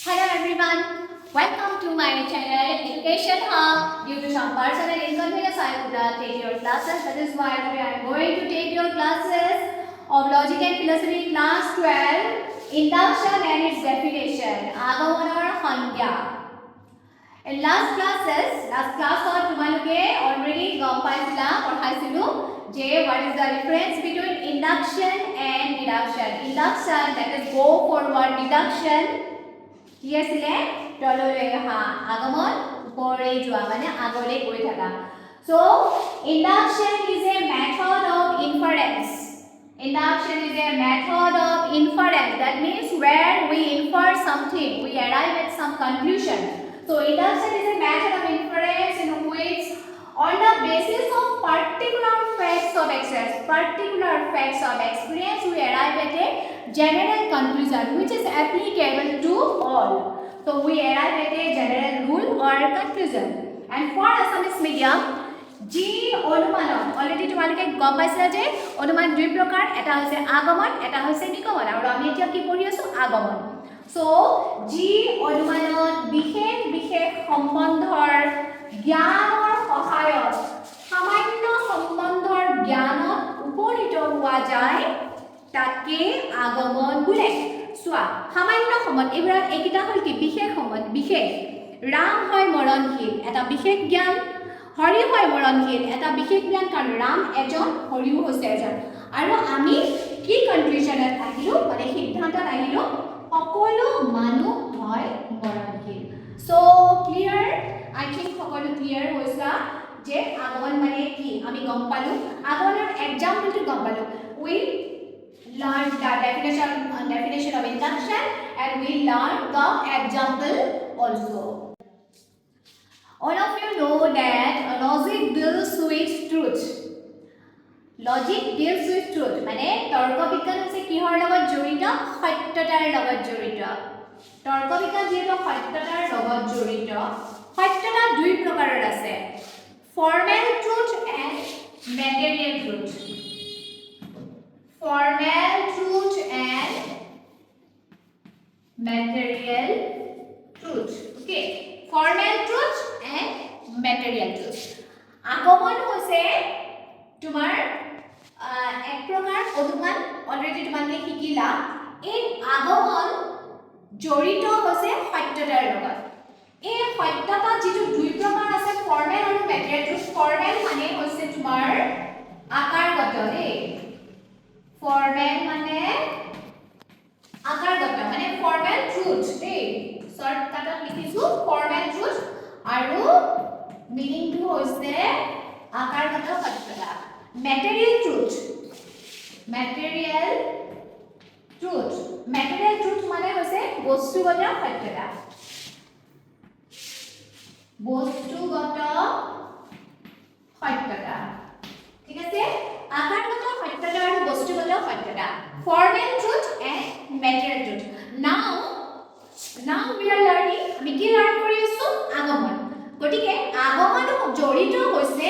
Hello everyone, welcome to my channel Education Hub. Due to some personal inconvenience, I could not take your classes. That is why today I am going to take your classes of Logic and Philosophy class 12, Induction and its definition, Agaman or Hangya. In last class or tumaloke already gam paisila padhaisilu je what is the difference between induction and deduction. Induction, that is go forward, deduction কি আছিলে তললৈ হা আগমন ওপৰে যোৱা মানে আগলৈ গৈ থাকা so induction is a method of inference. Induction is a method of inference, that means where we infer something, we arrive at some conclusion. So induction is a method of inference in which on the basis of particular facts of experience we arrive at a general conclusion which is applicable to all. So we arrive at a general rule or conclusion. And for Assamese medium, ji onumanon already তোমালোকে গম পাইছা যে অনুমান দুই প্ৰকাৰ, এটা হৈছে আগমন, এটা হৈছে নিগমন, আৰু আমি এতিয়া কি পঢ়ি আছো আগমন. So ji অনুমানত বিশেষ সম্বন্ধৰ জ্ঞানৰ সহায়ত সামান্য সম্বন্ধৰ জ্ঞানত উপনীত হোৱা যায় তাকে আগমন বোলে. চোৱা সামান্য সম্বন্ধ এইবিলাক এইকেইটা হ'ল কি বিশেষ সম্বন্ধ. বিশেষ ৰাম হয় মৰণশীল, এটা বিশেষ জ্ঞান. হৰি হয় মৰণশীল, এটা বিশেষ জ্ঞান, কাৰণ ৰাম এজন হৰিও হৈছে এজন. আৰু আমি কি কনক্লুজনত আহিলো মানে সিদ্ধান্তত আহিলো সকলো মানুহ হয় মৰণশীল. সো ক্লিয়াৰ, আই থিংক সকলো ক্লিয়াৰ হৈছে যে আগমন মানে কি আমি গম পালো. আগমনৰ এক্সাম্পলটো গম পালো. উই learned the definition of induction and we learned the example also. All of you know that logic deals with truth. Logic deals with truth মানে তৰ্ক বিজ্ঞান হৈছে কিহৰ লগত জড়িত? সত্যতাৰ লগত জড়িত. তৰ্ক বিজ্ঞান যেটো সত্যতাৰ লগত জড়িত. সত্যতা দুই প্ৰকাৰৰ আছে, formal truth and material truth. Formal truth and material truth. Okay, formal truth and material truth. আগমন হৈছে তোমাৰ এক প্ৰকাৰ অনুমান, অলৰেডি তোমালোকে শিকিলা. এই আগমন জড়িত হৈছে সত্যতাৰ লগত. এই সত্যতা যেটো দুই প্ৰকাৰ আছে, ফৰ্মেল আৰু মেটেৰিয়েল ট্ৰুথ. ফৰ্মেল মানে হৈছে তোমাৰ আকাৰগত দেই. ফৰ্মেল মানে আকাৰগত মানে ফৰ্মেল ট্ৰুথ দেই. শৰ্টকাটত লিখিছো ফৰ্মেল ট্ৰুথ আৰু মিনিংটো হৈছে আকাৰগত সত্যতা. Material truth, material truth, material truth মানে হৈছে বস্তুগত সত্যতা. বস্তুগত সত্যতা, ঠিক আছে? আকাৰগত সত্যতা আৰু বস্তুগত সত্যতা, formal truth and material truth. Now we are learning, আমি কি লাৰ্ণ কৰি আছো? আগমন. গতিকে আগমন জড়িত হৈছে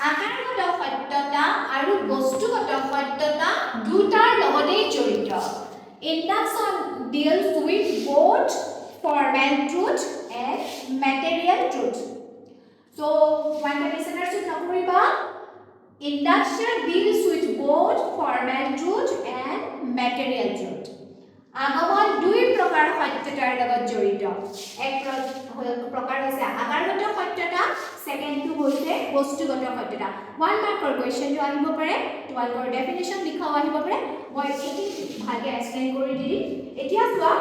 আকাৰগত সত্যতা আৰু বস্তুগত সত্যতা দুটাৰ লগতে জড়িত. Induction deals with both formal truth and material truth. So when the listeners should know, induction deals with both formal truth and material truth. আগমন দুই প্ৰকাৰ সত্যতাৰ লগত জড়িত. এক প্ৰকাৰ হৈছে আকাৰগত সত্যতা, সেকেন্ডটো হৈছে বস্তুগত সত্যতা. 1 মাৰ্কৰ কোৱেশ্চনটো আহিব পাৰে, তোমালোকৰ ডেফিনিশ্যন লিখাও আহিব পাৰে. মই এটি ভালকৈ এক্সপ্লেইন কৰি দিম. এতিয়া চোৱা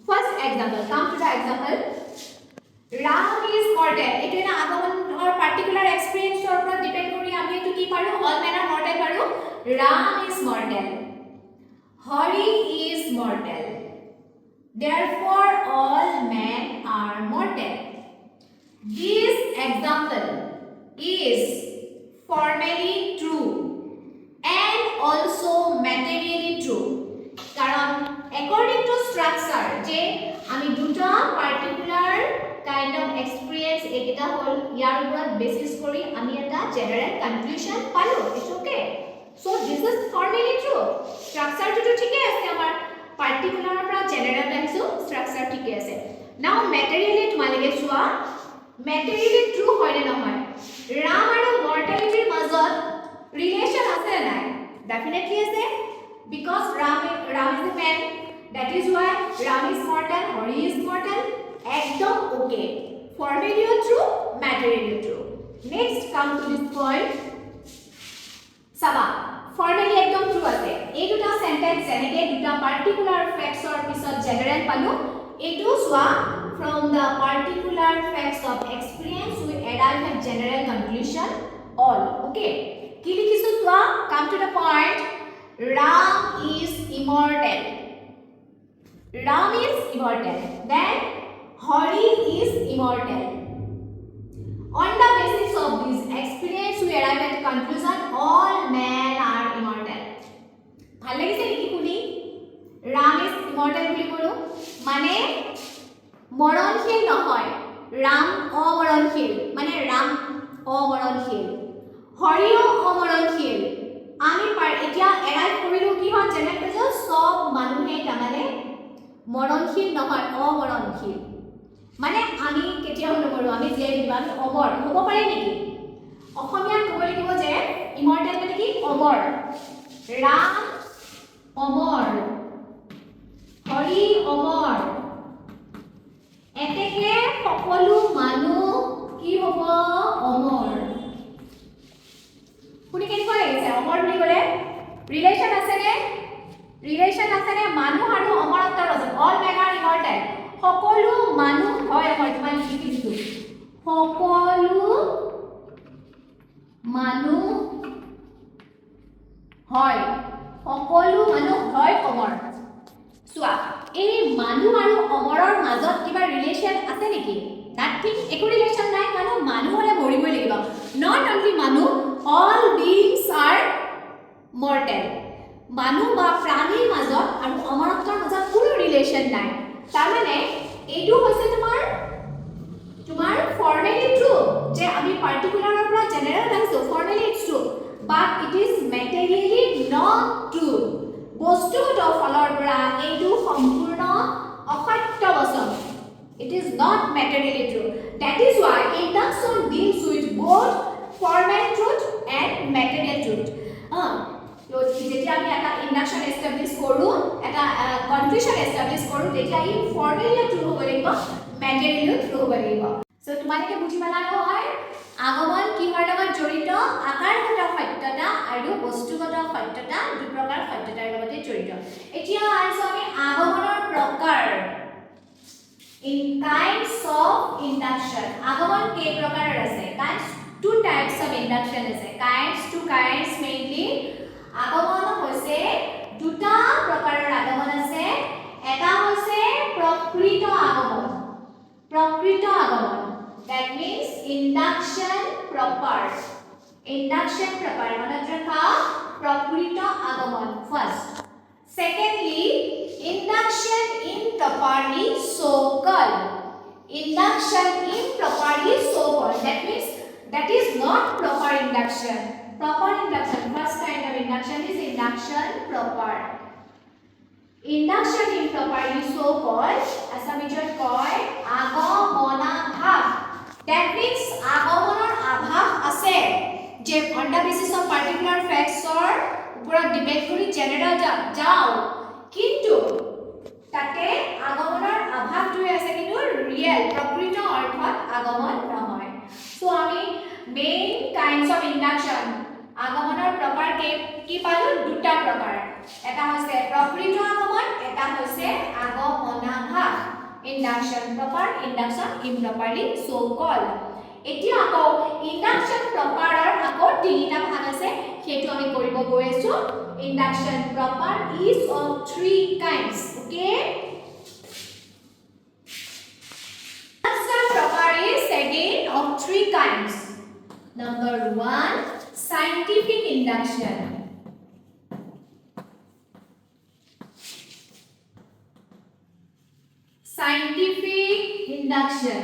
first example, come to the example. Ram is mortal. এটো না আগমনৰ পাৰ্টিকুলাৰ এক্সপেৰিয়েন্সৰ ওপৰত ডিপেন্ড কৰি আমি এটো কি পাৰো? all men are mortal পাৰো. Ram is mortal. Hari is mortal. Therefore all men are mortal. This example is formally true and also materially true. কারণ according to structure যে আমি দুটা পার্টিকুলার kind of experience এটা হল ইয়াৰ ওপৰত basis কৰি আমি এটা জেনাৰেল কনক্লুশন পালো. It's okay. So this is formally true. Structure to ঠিকই আছে আমাৰ পাৰ্টিকুলাৰৰ পৰা জেনেৰেল আহিছো ষ্ট্ৰাকচাৰ ঠিকে আছে নাও মেটেৰিয়েলি তোমালোকে চোৱা মেটেৰিয়েলি ট্ৰু হয় নে নহয় ৰাম আৰু মৰ্টেলিটিৰ মাজত ৰিলেচন আছে নাই ডেফিনেটলি আছে because ram is a man that is why ram is mortal Hari is mortal ekdom okay formally true materially true next come to this point saba formally ekdom true ase ei duta sentence jeneke duta particular facts or pisot general palu etu swa from the particular facts of experience we arrive at general conclusion all okay ki likhisu swa come to the point Ram is immortal. Ram is immortal. Then Hari is immortal. On the basis of this experience, we arrive at the conclusion all men are immortal. ভাল লাগিছে নেকি শুনি Ram is immortal বুলি কলো মানে মৰণশীল নহয় Ram অমৰণশীল মানে Ram অমৰণশীল হৰিও অমৰণশীল আমি এতিয়া এৰাইভ কৰিলো কি হয় জেনেৰেল পেজ সব মানুহে তামানে মৰণশীল নহয় অমৰণশীল মানে আমি কেতিয়াও নকৰো আমি যে দিবা অমৰ হ'ব পাৰে নেকি অসমীয়া ক'ব লাগিব যে ইমৰ্টেল মানে কি অমৰ ৰাম অমৰ হৰি অমৰ এতেকে সকলো মানুহ কি হ'ব অমৰ শুনি কেনেকুৱা লাগিছে অমৰ বুলি ক'লে ৰিলেচন আছে নে মানুহ আৰু অমৰত্বৰ মাজত অল মেন আৰ ইমৰ্টেল সকলো মানুহ হয় মই তোমাক লিখি দিছো সকলো মানুহ হয় অমৰ চোৱা এই মানুহ আৰু অমৰৰ মাজত কিবা ৰিলেচন আছে নেকি নাথিং একো ৰিলেচন নাই কাৰণ মানুহ হলে মৰিবই লাগিব নট অনলি মানুহ all beings are mortal মানুহ বা প্ৰাণীৰ মাজত আৰু অমৰত্বৰ মাজত কোনো ৰিলেচন নাই তাৰ মানে এইটো হৈছে তোমাৰ ফৰ্মেলি ট্ৰু যে আমি পাৰ্টিকুলাৰৰ পৰা জেনেৰেল আহিছো formally it's true but it is materially not true বস্তুগত ফলৰ পৰা এইটো সম্পূৰ্ণ অসত্য বচন it is not materially true that is why induction deals with both formal truth and material truth তো যেতিয়া আমি এটা ইন্ডাকশন এস্টাবলিশ কৰো এটা কনক্লুশন এস্টাবলিশ কৰো তেতিয়া ই ফৰ্মেলি ট্ৰু হ'ব লাগিব ম্যাটেৰিয়েলি ট্ৰু হ'ব লাগিব সো তোমালোকে বুজি পালা নহয় আগমন কিহৰ লগত জড়িত আকাৰগত সত্যতা আৰু বস্তুগত সত্যতা দুই প্ৰকাৰ সত্যতাৰ লগত জড়িত এতিয়া আছো আমি আগমনৰ প্ৰকাৰ in kinds of induction আগমন কেই প্ৰকাৰৰ আছে kinds two types of induction আছে kinds mainly আগমন হৈছে দুটা প্ৰকাৰৰ আগমন আছে এটা হৈছে প্ৰকৃত আগমন that means induction proper মনত ৰাখা প্ৰকৃত আগমন first secondly induction improperly so called that means that is not proper induction first kind of induction is induction proper induction improperly so called asamijot koi agomona bhav that means agomonor abhav ase je on the basis of particular facts or upor debate kori general jao kintu tate agomonor abhav tu ase kintu real prokrito orthat agomon nohoy so ami main kinds of induction আগমনৰ প্ৰকাৰ কি পালো দুটা প্ৰকাৰ এটা হৈছে প্ৰকৃত আগমন এটা হৈছে আগমনাভাস induction proper induction improperly so called এতিয়া আকৌ induction properৰ আকৌ তিনিটা ভাগ আছে হেতু আমি কৰিব গৈ আছো induction proper is of three kinds okay induction proper is again of three kinds number 1 scientific induction scientific induction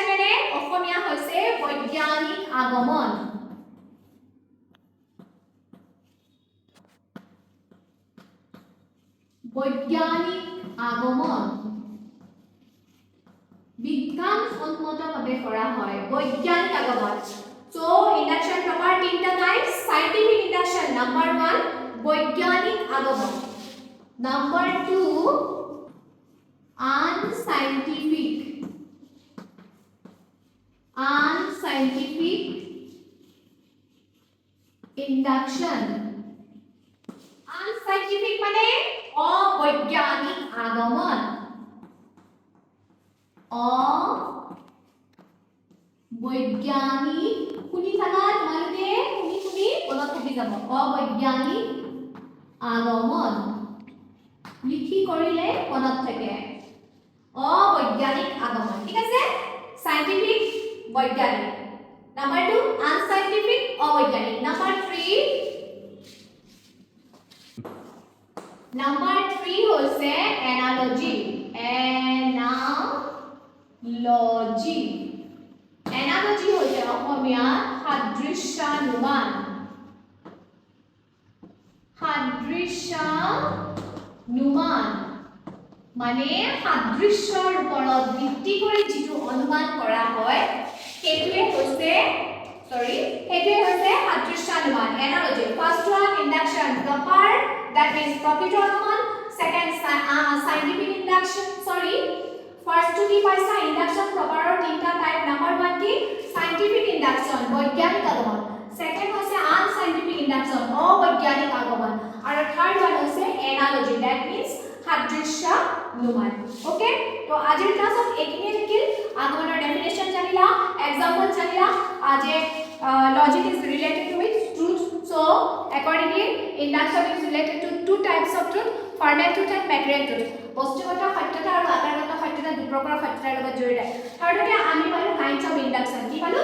মানে অসমীয়া হৈছে বৈজ্ঞানিক আগমন বৈজ্ঞানিক আগমন বিজ্ঞানসম্মতভাৱে কৰা হয় বৈজ্ঞানিক আগমন সো ইন্ডাকশন প্ৰকাৰ তিনটা টাইপস সাইন্টিফিক ইন্ডাকশন নাম্বার 1 বৈজ্ঞানিক আগমন নাম্বার 2 unscientific induction unscientific মানে অবৈজ্ঞানিক আগমন অবৈজ্ঞানিক শুনি থাকা তোমালোকে শুনি মনত থাকি যাব অবৈজ্ঞানিক আগমন লিখি কৰিলে মনত থাকে অবৈজ্ঞানিক আগমন ঠিক আছে সাইন্টিফিক বৈজ্ঞানিক নাম্বার 2 আনসাইন্টিফিক অবৈজ্ঞানিক নাম্বার 3 হৈছে এনালজি এনালজি হৈছে অসমীয়া সাদৃশ্যানুমান মানে সাদৃশ্যৰ ওপৰত ভিত্তি কৰি যিটো অনুমান কৰা হয় সেইটোৱে হৈছে সাদৃশ্যানুমান analogy first one induction proper that means প্ৰকৃত অনুমান second scientific induction first two কি পাইছা ইন্ডাকশন প্ৰপাৰৰ তিনটা টাইপ নাম্বার 1 কি সাইন্টিফিক ইন্ডাকশন বৈজ্ঞানিক আগমন সেকেন্ড হৈছে আনসাইন্টিফিক ইন্ডাকশন অবৈজ্ঞানিক আগমন আৰু থাৰ্ড ওয়ান হৈছে এনালজি that means সাদৃশ্যানুমান ওকে তো আজিৰ ক্লাছত এইখিনি থাকিল আগমনৰ ডেফিনেশন জানিলা এক্সাম্পল জানিলা আজি logic is related with truth so accordingly induction is related to two types of truth formal truth and material truth বস্তুগত সত্যতা আৰু আকাৰগত সত্যতা দুই প্ৰকাৰৰ সত্যতাৰ লগত জড়িত থাৰ্ডতে আমি পালো কাইন্ডস অফ ইন্ডাকশন কি পালো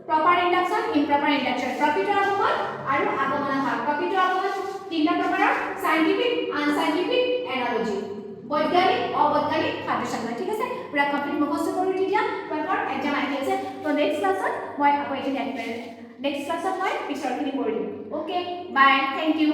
প্ৰপাৰ ইন্ডাকশন ইম্প্ৰপাৰ ইন্ডাকশন প্ৰকৃত আগমন আৰু আগমনাভাস প্ৰকৃত আগমন তিনটা প্ৰকাৰৰ সাইন্টিফিক আনসাইন্টিফিক এনালজি বৈজ্ঞানিক অবৈজ্ঞানিক সাদৃশ্যানুমান ঠিক আছে পুৰা কমপ্লিট মুখস্থ কৰি দিয়া তোমালোকৰ এক্সাম আহি আছে তো নেক্সট ক্লাছত মই আকৌ এইখিনি নেক্সট ক্লাছত মই পিছৰখিনি কৰি দিম ওকে বাই থ্যাংক ইউ